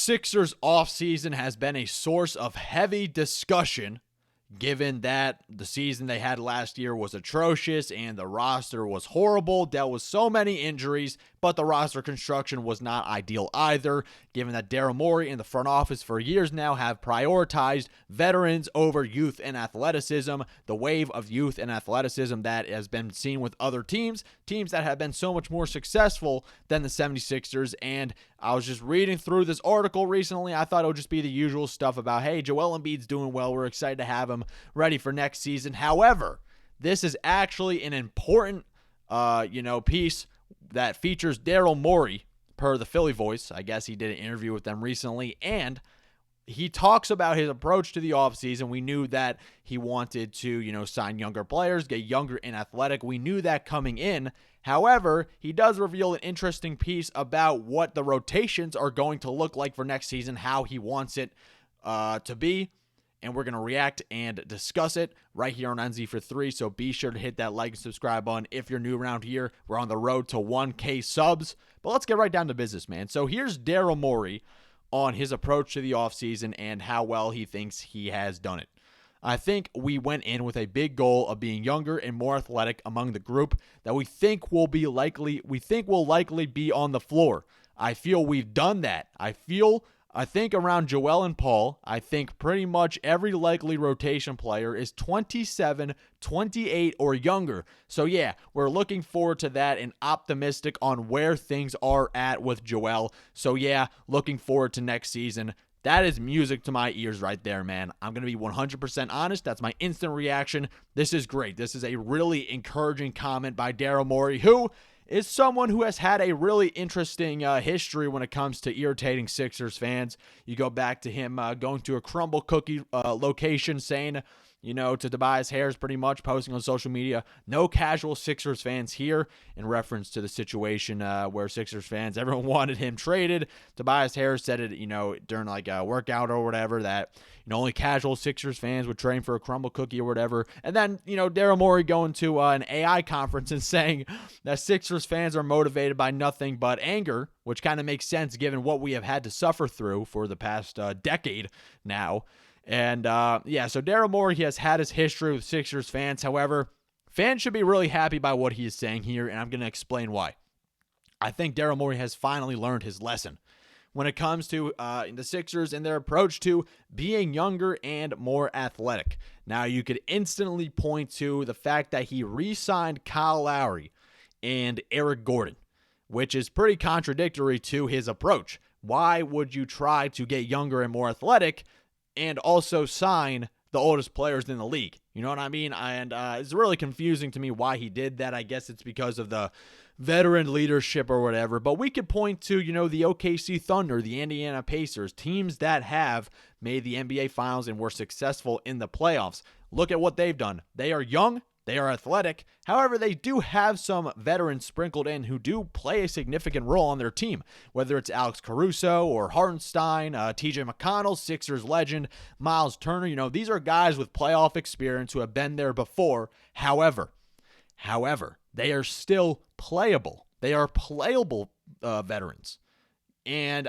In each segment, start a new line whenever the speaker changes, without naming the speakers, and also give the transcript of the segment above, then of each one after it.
Sixers offseason has been a source of heavy discussion, given that the season they had last year was atrocious and the roster was horrible, dealt with so many injuries, but the roster construction was not ideal either, given that Daryl Morey and the front office for years now have prioritized veterans over youth and athleticism, the wave of youth and athleticism that has been seen with other teams that have been so much more successful than the 76ers. And I was just reading through this article recently. I thought it would just be the usual stuff about, hey, Joel Embiid's doing well. We're excited to have him ready for next season. However, this is actually an important, piece that features Daryl Morey, per the Philly Voice. I guess he did an interview with them recently, and he talks about his approach to the offseason. We knew that he wanted to, sign younger players, get younger and athletic. We knew that coming in. However, he does reveal an interesting piece about what the rotations are going to look like for next season, how he wants it to be. And we're going to react and discuss it right here on NZ for 3. So be sure to hit that like and subscribe button if you're new around here. We're on the road to 1K subs. But let's get right down to business, man. So here's Daryl Morey on his approach to the offseason and how well he thinks he has done it. I think we went in with a big goal of being younger and more athletic among the group that we think will likely be on the floor. I feel we've done that. I think around Joel and Paul, I think pretty much every likely rotation player is 27, 28, or younger. So yeah, we're looking forward to that and optimistic on where things are at with Joel. So yeah, looking forward to next season. That is music to my ears right there, man. I'm going to be 100% honest. That's my instant reaction. This is great. This is a really encouraging comment by Daryl Morey, who is someone who has had a really interesting history when it comes to irritating Sixers fans. You go back to him going to a crumble cookie location saying, to Tobias Harris pretty much, posting on social media, no casual Sixers fans here, in reference to the situation where Sixers fans, everyone wanted him traded. Tobias Harris said it, during like a workout or whatever, that only casual Sixers fans would train for a crumble cookie or whatever. And then, Daryl Morey going to an AI conference and saying that Sixers fans are motivated by nothing but anger, which kind of makes sense given what we have had to suffer through for the past decade now. And, so Daryl Morey, he has had his history with Sixers fans. However, fans should be really happy by what he is saying here, and I'm going to explain why. I think Daryl Morey has finally learned his lesson when it comes to the Sixers and their approach to being younger and more athletic. Now, you could instantly point to the fact that he re-signed Kyle Lowry and Eric Gordon, which is pretty contradictory to his approach. Why would you try to get younger and more athletic and also sign the oldest players in the league? You know what I mean? And it's really confusing to me why he did that. I guess it's because of the veteran leadership or whatever. But we could point to, the OKC Thunder, the Indiana Pacers, teams that have made the NBA Finals and were successful in the playoffs. Look at what they've done. They are young. They are athletic. However, they do have some veterans sprinkled in who do play a significant role on their team, whether it's Alex Caruso or Hartenstein, TJ McConnell, Sixers legend, Miles Turner. These are guys with playoff experience who have been there before. However, they are still playable. They are playable veterans. And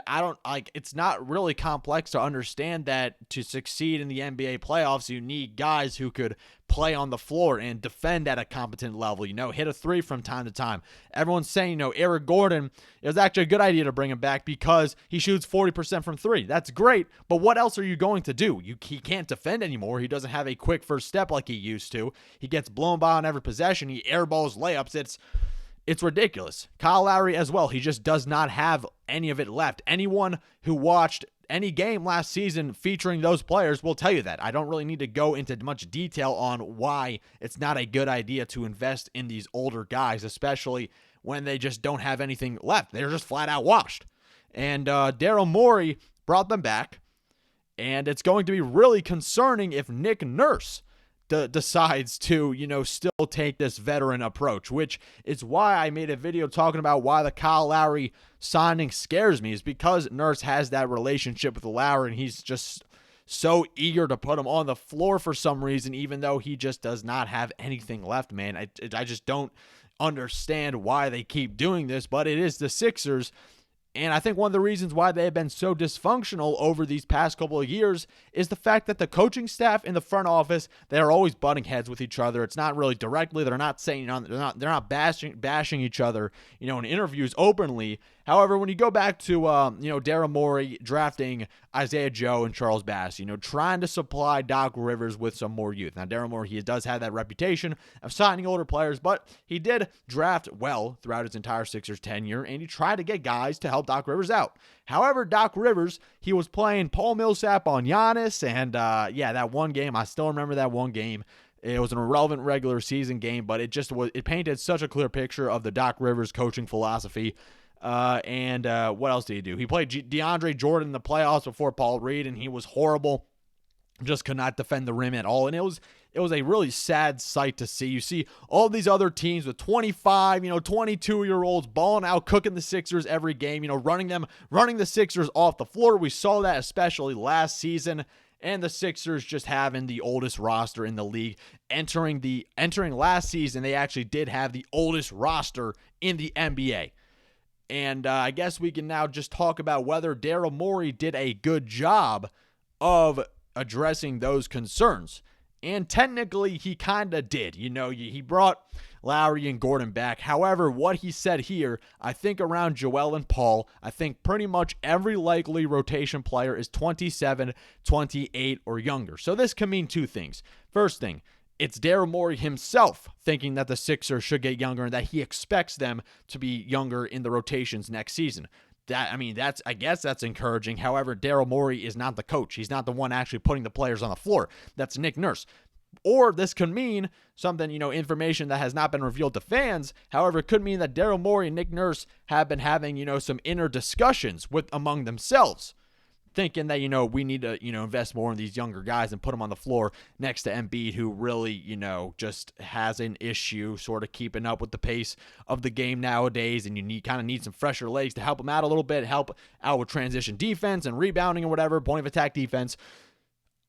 it's not really complex to understand that to succeed in the NBA playoffs, you need guys who could play on the floor and defend at a competent level, hit a three from time to time. Everyone's saying, Eric Gordon, it was actually a good idea to bring him back because he shoots 40% from three. That's great, but what else are you going to do? He can't defend anymore. He doesn't have a quick first step like he used to. He gets blown by on every possession. He airballs layups. It's ridiculous. Kyle Lowry as well. He just does not have any of it left. Anyone who watched any game last season featuring those players will tell you that. I don't really need to go into much detail on why it's not a good idea to invest in these older guys, especially when they just don't have anything left. They're just flat out washed. And Daryl Morey brought them back, and it's going to be really concerning if Nick Nurse decides to, still take this veteran approach, which is why I made a video talking about why the Kyle Lowry signing scares me, is because Nurse has that relationship with Lowry, and he's just so eager to put him on the floor for some reason, even though he just does not have anything left, man. I just don't understand why they keep doing this, but it is the Sixers. And I think one of the reasons why they have been so dysfunctional over these past couple of years is the fact that the coaching staff in the front office, they're always butting heads with each other. It's not really directly. They're not saying, they're not bashing each other, in interviews openly. However, when you go back to, Daryl Morey drafting Isaiah Joe and Charles Bass, trying to supply Doc Rivers with some more youth. Now, Daryl Morey, he does have that reputation of signing older players, but he did draft well throughout his entire Sixers tenure, and he tried to get guys to help Doc Rivers out. However, Doc Rivers, he was playing Paul Millsap on Giannis, and that one game, I still remember that one game. It was an irrelevant regular season game, but it painted such a clear picture of the Doc Rivers coaching philosophy. What else did he do? He played DeAndre Jordan in the playoffs before Paul Reed, and he was horrible. Just could not defend the rim at all. And it was a really sad sight to see. You see all these other teams with 25, 22-year-olds balling out, cooking the Sixers every game, running the Sixers off the floor. We saw that especially last season. And the Sixers just having the oldest roster in the league. Entering last season, they actually did have the oldest roster in the NBA. And I guess we can now just talk about whether Daryl Morey did a good job of addressing those concerns. And technically, he kind of did. He brought Lowry and Gordon back. However, what he said here, I think around Joel and Paul, I think pretty much every likely rotation player is 27, 28, or younger. So this can mean two things. First thing, it's Daryl Morey himself thinking that the Sixers should get younger and that he expects them to be younger in the rotations next season. I guess that's encouraging. However, Daryl Morey is not the coach. He's not the one actually putting the players on the floor. That's Nick Nurse. Or this could mean something, information that has not been revealed to fans. However, it could mean that Daryl Morey and Nick Nurse have been having, some inner discussions among themselves, thinking that, we need to, invest more in these younger guys and put them on the floor next to Embiid, who really, just has an issue sort of keeping up with the pace of the game nowadays. And you kind of need some fresher legs to help him out a little bit, help out with transition defense and rebounding or whatever, point of attack defense.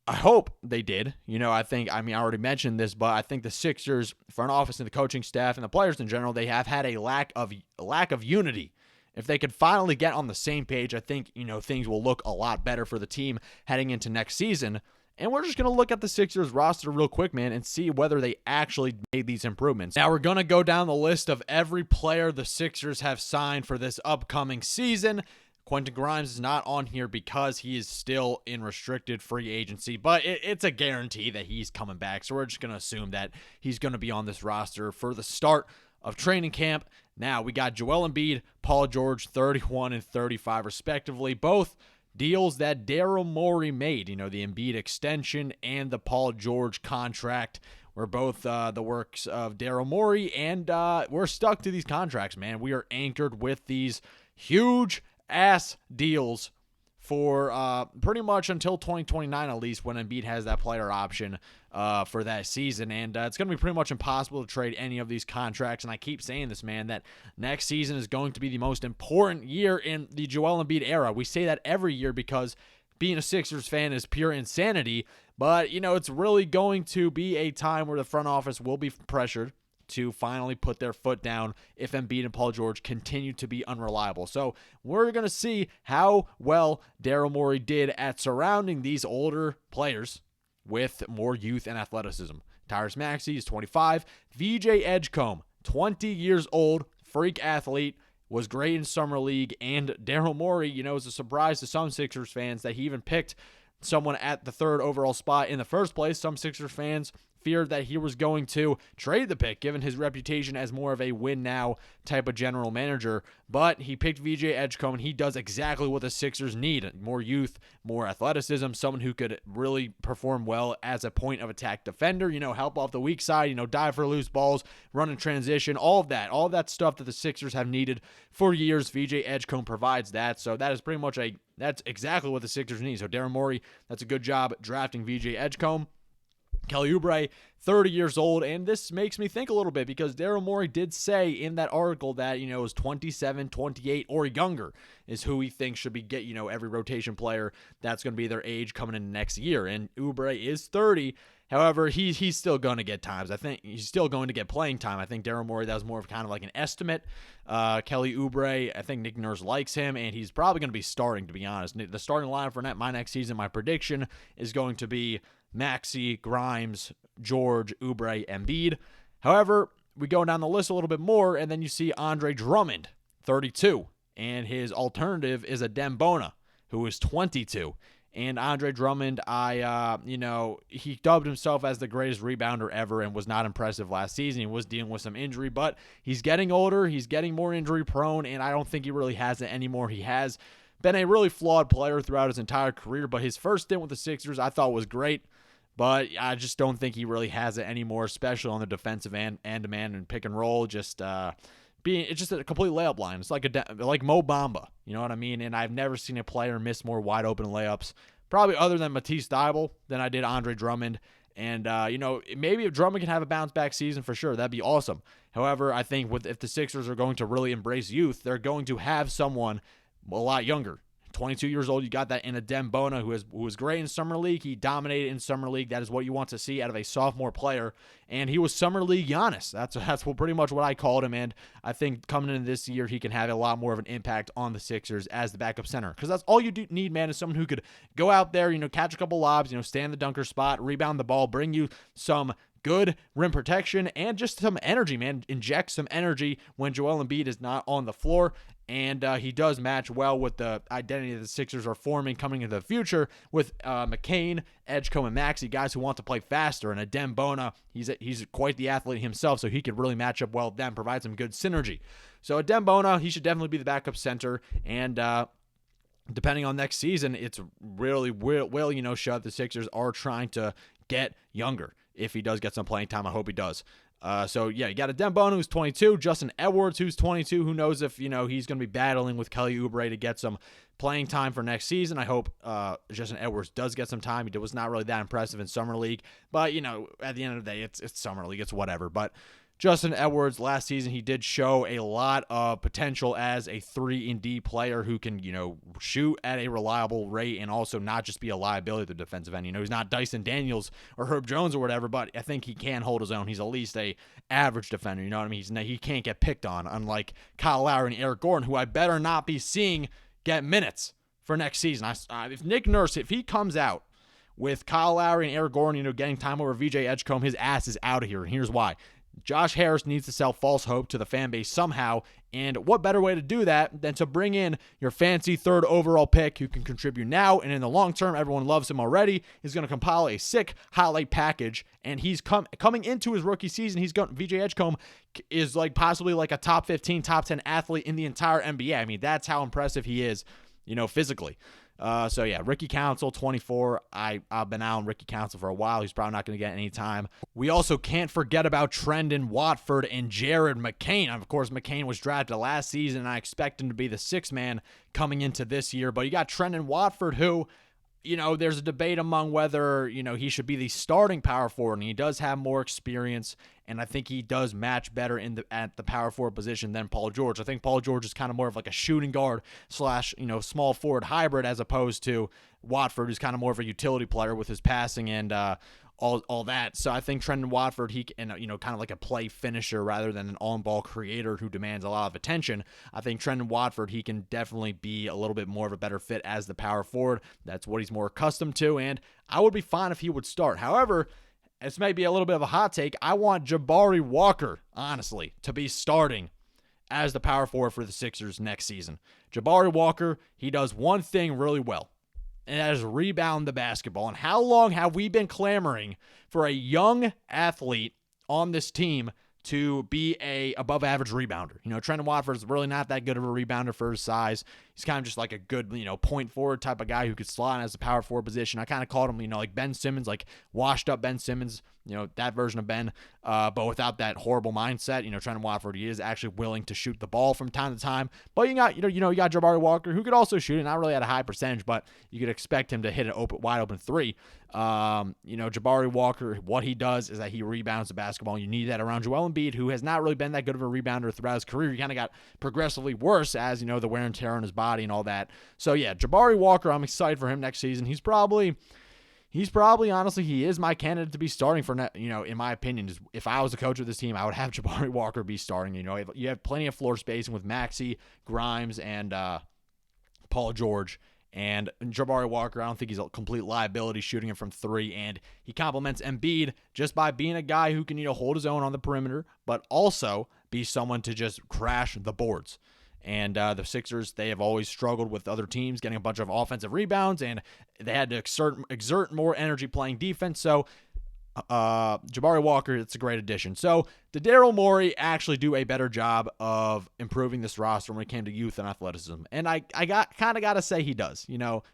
I hope they did. I already mentioned this, but I think the Sixers front office and the coaching staff and the players in general, they have had a lack of unity. If they could finally get on the same page, I think, things will look a lot better for the team heading into next season. And we're just going to look at the Sixers roster real quick, man, and see whether they actually made these improvements. Now, we're going to go down the list of every player the Sixers have signed for this upcoming season. Quentin Grimes is not on here because he is still in restricted free agency, but it's a guarantee that he's coming back. So we're just going to assume that he's going to be on this roster for the start of training camp. Now, we got Joel Embiid, Paul George, 31 and 35 respectively, both deals that Daryl Morey made. The Embiid extension and the Paul George contract were both the works of Daryl Morey, and we're stuck to these contracts, man. We are anchored with these huge ass deals for pretty much until 2029 at least, when Embiid has that player option for that season. And it's going to be pretty much impossible to trade any of these contracts. And I keep saying this, man, that next season is going to be the most important year in the Joel Embiid era. We say that every year because being a Sixers fan is pure insanity. But, it's really going to be a time where the front office will be pressured to finally put their foot down if Embiid and Paul George continue to be unreliable. So we're going to see how well Daryl Morey did at surrounding these older players with more youth and athleticism. Tyrese Maxey is 25. VJ Edgecombe, 20 years old, freak athlete, was great in Summer League. And Daryl Morey, is a surprise to some Sixers fans that he even picked someone at the third overall spot in the first place. Some Sixers fans feared that he was going to trade the pick, given his reputation as more of a win-now type of general manager. But he picked VJ Edgecombe, and he does exactly what the Sixers need. More youth, more athleticism, someone who could really perform well as a point-of-attack defender, help off the weak side, dive for loose balls, run in transition, all of that stuff that the Sixers have needed for years. VJ Edgecombe provides that, so that is pretty much that's exactly what the Sixers need. So Daryl Morey, that's a good job drafting VJ Edgecombe. Kelly Oubre, 30 years old, and this makes me think a little bit because Daryl Morey did say in that article that, is 27, 28, or younger is who he thinks should be every rotation player that's going to be their age coming in next year. And Oubre is 30. However, he's still going to get times. I think he's still going to get playing time. I think Daryl Morey, that was more of kind of like an estimate. Kelly Oubre, I think Nick Nurse likes him, and he's probably going to be starting, to be honest. The starting line for my next season, my prediction is going to be Maxey, Grimes, George, Oubre, Embiid. However, we go down the list a little bit more, and then you see Andre Drummond, 32, and his alternative is a Dembona, who is 22. And Andre Drummond, he dubbed himself as the greatest rebounder ever and was not impressive last season. He was dealing with some injury, but he's getting older. He's getting more injury prone, and I don't think he really has it anymore. He has been a really flawed player throughout his entire career, but his first stint with the Sixers I thought was great. But I just don't think he really has it anymore, especially on the defensive end man and pick and roll. It's just a complete layup line. It's like Mo Bamba, you know what I mean? And I've never seen a player miss more wide open layups, probably other than Matisse Thybulle, than I did Andre Drummond. And maybe if Drummond can have a bounce back season, for sure, that'd be awesome. However, I think if the Sixers are going to really embrace youth, they're going to have someone a lot younger. 22 years old, you got that in a Dembona who was great in Summer League. He dominated in Summer League. That is what you want to see out of a sophomore player. And he was Summer League Giannis. That's pretty much what I called him. And I think coming into this year, he can have a lot more of an impact on the Sixers as the backup center. Because that's all you need, man, is someone who could go out there, catch a couple lobs, stay in the dunker spot, rebound the ball, bring you some good rim protection, and just some energy, man. Inject some energy when Joel Embiid is not on the floor. And he does match well with the identity that the Sixers are forming coming into the future with McCain, Edgecombe, and Maxey, guys who want to play faster. And a Dembona, he's quite the athlete himself, so he could really match up well with them, provide some good synergy. So a Dembona, he should definitely be the backup center. And depending on next season, it's really will show that the Sixers are trying to get younger. If he does get some playing time, I hope he does. You got a Dembona who's 22, Justin Edwards who's 22. Who knows if he's going to be battling with Kelly Oubre to get some playing time for next season. I hope Justin Edwards does get some time. He was not really that impressive in Summer League, but at the end of the day, it's Summer League, it's whatever. But Justin Edwards, last season, he did show a lot of potential as a 3-and-D player who can, shoot at a reliable rate and also not just be a liability at the defensive end. He's not Dyson Daniels or Herb Jones or whatever, but I think he can hold his own. He's at least a average defender, you know what I mean? He can't get picked on, unlike Kyle Lowry and Eric Gordon, who I better not be seeing get minutes for next season. If Nick Nurse, if he comes out with Kyle Lowry and Eric Gordon, getting time over VJ Edgecombe, his ass is out of here, and here's why. Josh Harris needs to sell false hope to the fan base somehow, and what better way to do that than to bring in your fancy third overall pick who can contribute now and in the long term. Everyone loves him already. He's going to compile a sick highlight package, and he's coming into his rookie season. VJ Edgecombe is possibly a top 15, top 10 athlete in the entire NBA. I mean, that's how impressive he is, physically. Ricky Council, 24. I've been out on Ricky Council for a while. He's probably not going to get any time. We also can't forget about Trendon Watford and Jared McCain. Of course, McCain was drafted last season, and I expect him to be the sixth man coming into this year. But you got Trendon Watford, who, there's a debate among whether, he should be the starting power forward, and he does have more experience, and I think he does match better at the power forward position than Paul George. I think Paul George is kind of more of a shooting guard / small forward hybrid, as opposed to Watford, who's kind of more of a utility player with his passing and all that. So I think Trendon Watford, kind of like a play finisher rather than an on-ball creator who demands a lot of attention. I think Trendon Watford, he can definitely be a little bit more of a better fit as the power forward. That's what he's more accustomed to, and I would be fine if he would start. However, this may be a little bit of a hot take. I want Jabari Walker, honestly, to be starting as the power forward for the Sixers next season. Jabari Walker, he does one thing really well, and that is rebound the basketball. And how long have we been clamoring for a young athlete on this team to be a above-average rebounder? Trendon Watford is really not that good of a rebounder for his size. He's kind of just like a good, point forward type of guy who could slot in as a power forward position. I kind of called him, like Ben Simmons, like washed up Ben Simmons, that version of Ben, but without that horrible mindset. Trendon Watford, he is actually willing to shoot the ball from time to time. But you got Jabari Walker, who could also shoot it, not really at a high percentage, but you could expect him to hit an wide open three. Jabari Walker, what he does is that he rebounds the basketball. You need that around Joel Embiid, who has not really been that good of a rebounder throughout his career. He kind of got progressively worse as, the wear and tear on his body and all that. So yeah, Jabari Walker, I'm excited for him next season. He's probably, honestly, he is my candidate to be starting for, in my opinion. If I was a coach of this team, I would have Jabari Walker be starting. You have plenty of floor spacing with Maxey, Grimes, and Paul George. And Jabari Walker, I don't think he's a complete liability shooting it from three. And he complements Embiid just by being a guy who can, hold his own on the perimeter, but also be someone to just crash the boards. And the Sixers, they have always struggled with other teams getting a bunch of offensive rebounds, and they had to exert more energy playing defense. So Jabari Walker, it's a great addition. So did Daryl Morey actually do a better job of improving this roster when it came to youth and athleticism? And I got to say he does,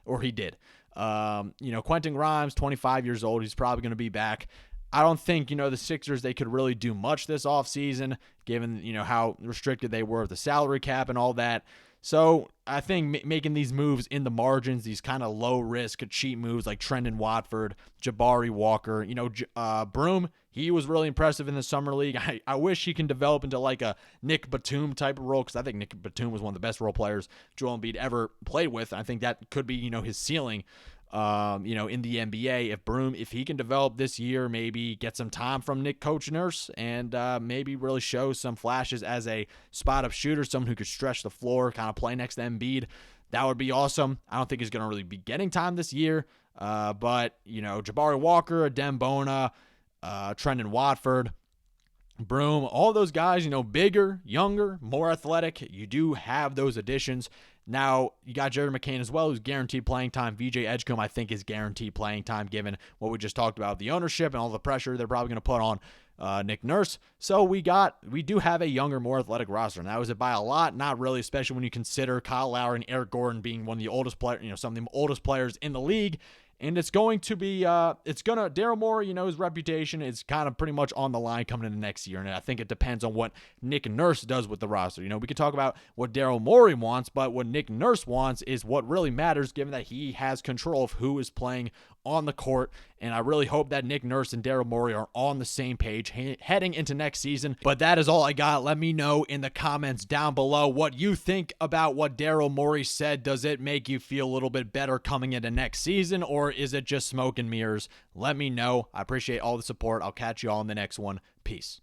or he did. Quentin Grimes, 25 years old, he's probably going to be back. I don't think, the Sixers, they could really do much this offseason, given, how restricted they were with the salary cap and all that. So I think making these moves in the margins, these kind of low-risk, cheap moves like Trendon Watford, Jabari Walker, Broom, he was really impressive in the summer league. I wish he can develop into like a Nick Batum type of role, because I think Nick Batum was one of the best role players Joel Embiid ever played with. I think that could be, his ceiling. In the NBA, if he can develop this year, maybe get some time from Coach Nurse, and maybe really show some flashes as a spot-up shooter, someone who could stretch the floor, kind of play next to Embiid, that would be awesome. I don't think he's going to really be getting time this year, but, Jabari Walker, Adem Bona, Trendon Watford, Broom, all those guys, bigger, younger, more athletic. You do have those additions. Now, you got Jared McCain as well, who's guaranteed playing time. VJ Edgecombe, I think, is guaranteed playing time, given what we just talked about, the ownership and all the pressure they're probably going to put on Nick Nurse. So we do have a younger, more athletic roster, and that was it by a lot. Not really, especially when you consider Kyle Lowry and Eric Gordon being one of the oldest players, some of the oldest players in the league. And it's going to be, Daryl Morey, his reputation is kind of pretty much on the line coming into next year. And I think it depends on what Nick Nurse does with the roster. We could talk about what Daryl Morey wants, but what Nick Nurse wants is what really matters, given that he has control of who is playing on the court. And I really hope that Nick Nurse and Daryl Morey are on the same page heading into next season. But that is all I got. Let me know in the comments down below what you think about what Daryl Morey said. Does it make you feel a little bit better coming into next season, or is it just smoke and mirrors? Let me know. I appreciate all the support. I'll catch you all in the next one. Peace.